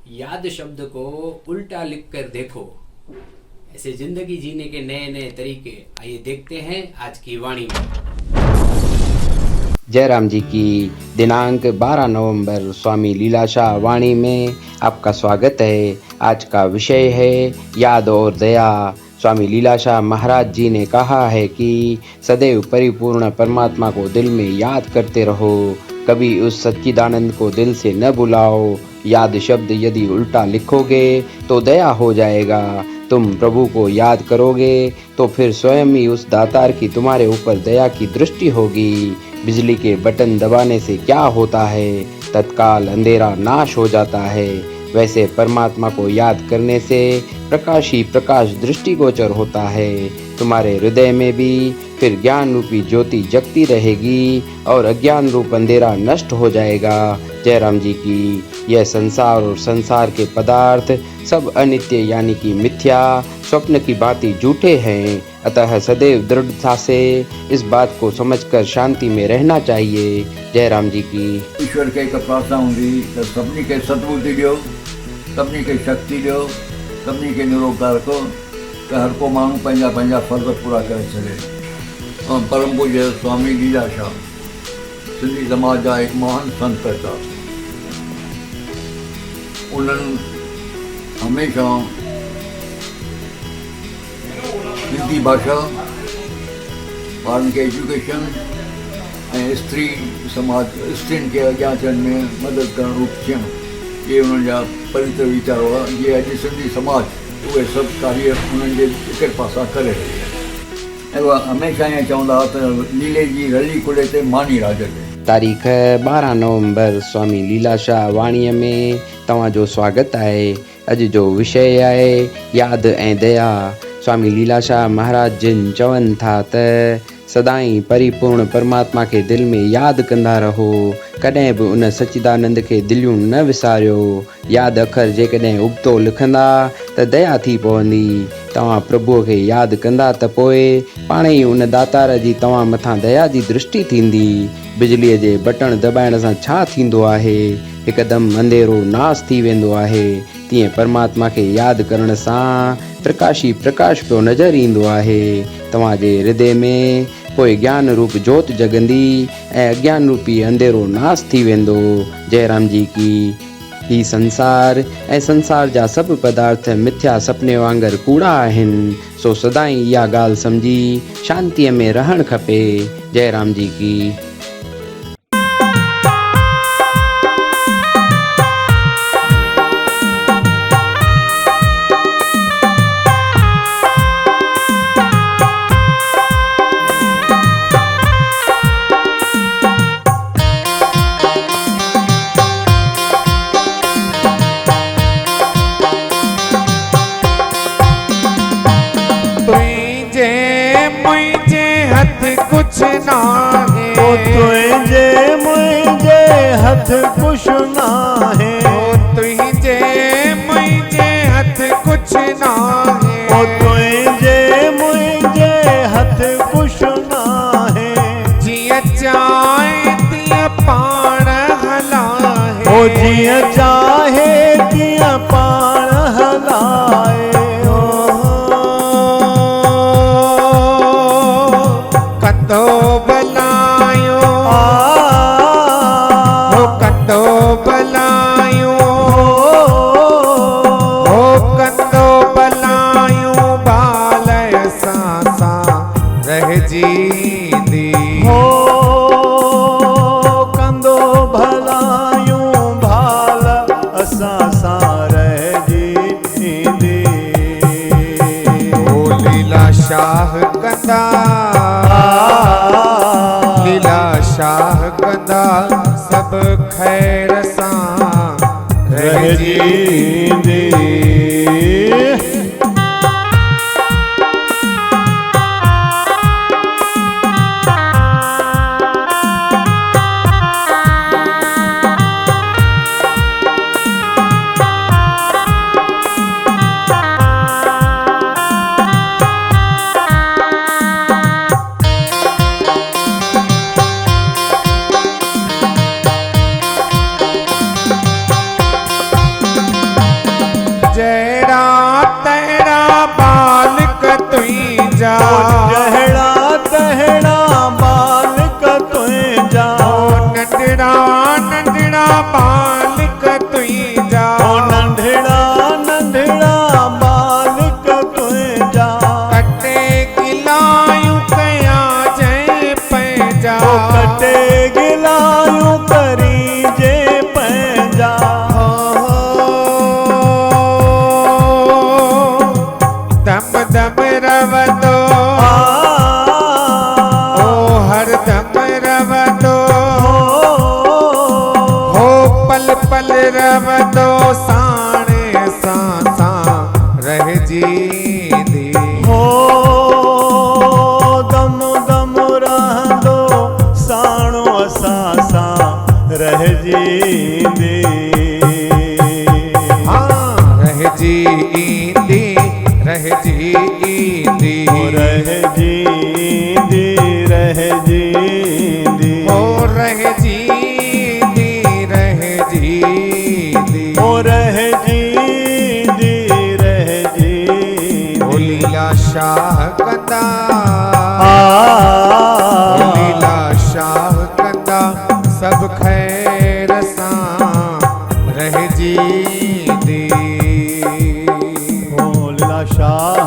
याद शब्द को उल्टा लिख कर देखो, ऐसे जिंदगी जीने के नए नए तरीके। आइए देखते हैं आज की वाणी में। जयराम जी की दिनांक 12 नवंबर स्वामी लीलाशाह वाणी में आपका स्वागत है। आज का विषय है याद और दया। स्वामी लीलाशाह महाराज जी ने कहा है कि सदैव परिपूर्ण परमात्मा को दिल में याद करते रहो, कभी उस सच्चिदानंद को दिल से न भुलाओ। याद शब्द यदि उल्टा लिखोगे तो दया हो जाएगा। तुम प्रभु को याद करोगे तो फिर स्वयं ही उस दातार की तुम्हारे ऊपर दया की दृष्टि होगी। बिजली के बटन दबाने से क्या होता है, तत्काल अंधेरा नाश हो जाता है। वैसे परमात्मा को याद करने से प्रकाश ही प्रकाश दृष्टिगोचर होता है। तुम्हारे हृदय में भी फिर ज्ञान रूपी ज्योति जगती रहेगी और अज्ञान रूप अंधेरा नष्ट हो जाएगा। जयराम जी की यह संसार और संसार के पदार्थ सब अनित्य यानी कि मिथ्या स्वप्न की भांति झूठे हैं। अतः सदैव दृढ़ता से इस बात को समझकर शांति में रहना चाहिए। जयराम जी की ईश्वर के एक प्रार्थना होंगी तो सभी के सद्बुद्धि ॾियो, सभी के शक्ति ॾियो, सभी के निरोगकार को हर को माण्हू पंहिंजा पंहिंजा फर्ज़ पूरा करे छॾे। परम पूज्य स्वामी लीलाशाह सिंधी समाज जा एक महान संत था। उन्हनि हमेशह सिंधी भाषा, ॿारनि खे एजुकेशन ऐं स्त्री समाज स्त्रियुनि खे अॻियां अचण में मदद करणु रूप थियणु, इहे उन्हनि जा पवित्र वीचार हुआ। जीअं अॼु सिंधी समाज उहे सभु कार्य उन्हनि जे कृपा सां करे रही आहे। ऐं उहा हमेशह ईअं चवंदा हुआ त लीले जी रली कुले ते मानी राज ते। तारीख़ 12 नवंबर स्वामी लीलाशाह वाणीअ में तव्हांजो स्वागत आहे। अॼु जो विषय आहे यादि ऐं दया। स्वामी लीलाशाह महाराज जिन चवनि था त सदाई परिपूर्ण परमात्मा खे दिल में यादि कंदा रहो, कॾहिं बि उन सच्चिदानंद खे दिलियूं न विसारियो। यादि अखर जेकॾहिं उबतो लिखंदा त दया थी पवंदी। तव्हां प्रभुअ खे यादि कंदा त पोइ पाण ई उन दातार जी तव्हां मथां दया जी दृष्टि थींदी। बिजलीअ जे बटण दॿाइण सां छा थींदो आहे, हिकदमि अंधेरो नाश थी वेंदो आहे। तीअं परमात्मा खे यादि करण सां प्रकाश ई प्रकाश पियो नज़र ईंदो आहे। तव्हांजे हृदय में पोइ ज्ञान रूप जोत जगंदी ऐं अज्ञान रूपी अंधेरो नाश थी वेंदो। जयराम जी की ही संसार ऐं संसार जा सभु पदार्थ मिथ्या सपने वांगुरु कूड़ा आहिनि, सो सदाई इहा ॻाल्हि सम्झी शांतीअ में रहणु खपे। जयराम जी की कुछ ना है, ओ तुझे मुझे हथ कुछ ना है, ओ तुझे मुझे हथ कुछ ना है, ओ तुझे मुझे हथ कुछ ना है। जिया चाहे तिया पाण हलाए, ओ जिया चाहे तिया पाण हलाए। कंदो भलायो, हो कंदो भलायो, हो कंदो भलायो, बाल असां सां रहिजींदी। हो कंदो भलायूं भाल असां सां रहिजींदी। ओ लीलाशाह कंदा, लीलाशाह कंदा सब खैर सां रहिजींदी। रव दो साणे सांसा रह जींदी हो दम दम रहंदो साणो असां रह जींदी हाँ रह जींदी रह जींदी रह जींदी रह जींदी ओ रह जींदी रह जींदी ओ रह जींदी रह जींदी ओ लीला शाह कंदा आ लीला शाह कंदा सब खैर सां रह जींदी लीला शाह